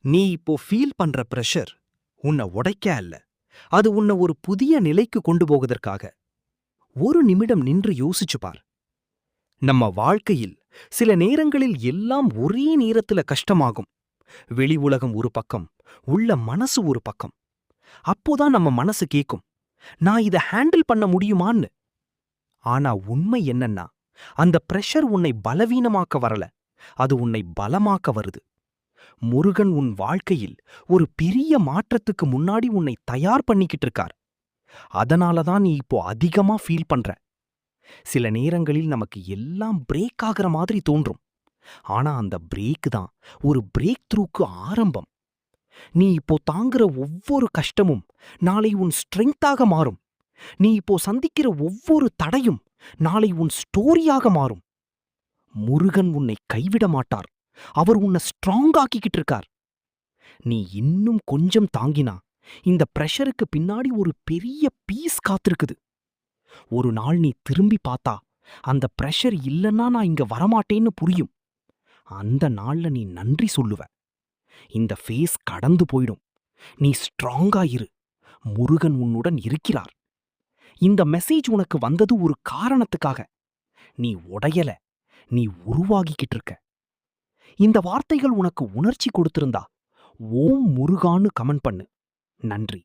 நீ இப்போ ஃபீல் பண்ற பிரஷர் உன்னை உடைக்க அல்ல, அது உன்னை ஒரு புதிய நிலைக்கு கொண்டு போவதற்காக. ஒரு நிமிடம் நின்று யோசிச்சு பார். நம்ம வாழ்க்கையில் சில நேரங்களில் எல்லாம் ஒரே நேரத்துல கஷ்டமாகும். வெளி உலகம் ஒரு பக்கம், உள்ள மனசு ஒரு பக்கம். அப்போதான் நம்ம மனசு கேக்கும், நான் இதை ஹேண்டில் பண்ண முடியுமான்னு. ஆனா உண்மை என்னன்னா, அந்த பிரஷர் உன்னை பலவீனமாக்க வரல, அது உன்னை பலமாக்க வருது. முருகன் உன் வாழ்க்கையில் ஒரு பெரிய மாற்றத்துக்கு முன்னாடி உன்னை தயார் பண்ணிக்கிட்டு இருக்கார். அதனாலதான் நீ இப்போ அதிகமா ஃபீல் பண்ற. சில நேரங்களில் நமக்கு எல்லாம் பிரேக் ஆகிற மாதிரி தோன்றும். ஆனா அந்த பிரேக் தான் ஒரு பிரேக் த்ரூக்கு ஆரம்பம். நீ இப்போ தாங்குற ஒவ்வொரு கஷ்டமும் நாளை உன் ஸ்ட்ரெங்தாக மாறும். நீ இப்போ சந்திக்கிற ஒவ்வொரு தடையும் நாளை உன் ஸ்டோரியாக மாறும். முருகன் உன்னை கைவிட மாட்டார். அவர் உன்னை ஸ்ட்ராங் ஆக்கிக்கிட்டு இருக்கார். நீ இன்னும் கொஞ்சம் தாங்கினா இந்த பிரஷருக்கு பின்னாடி ஒரு பெரிய பீஸ் காத்திருக்குது. ஒரு நாள் நீ திரும்பி பார்த்தா அந்த பிரஷர் இல்லைன்னா நான் இங்க வரமாட்டேன்னு புரியும். அந்த நாள்ல நீ நன்றி சொல்லுவ. இந்த ஃபேஸ் கடந்து போயிடும். நீ ஸ்ட்ராங்கா இரு. முருகன் உன்னுடன் இருக்கிறார். இந்த மெசேஜ் உனக்கு வந்தது ஒரு காரணத்துக்காக. நீ உடையல, நீ உருவாகிக்கிட்டு இருக்க. இந்த வார்த்தைகள் உனக்கு உணர்ச்சி கொடுத்திருந்தா ஓம் முருகான்னு கமெண்ட் பண்ணு. நன்றி.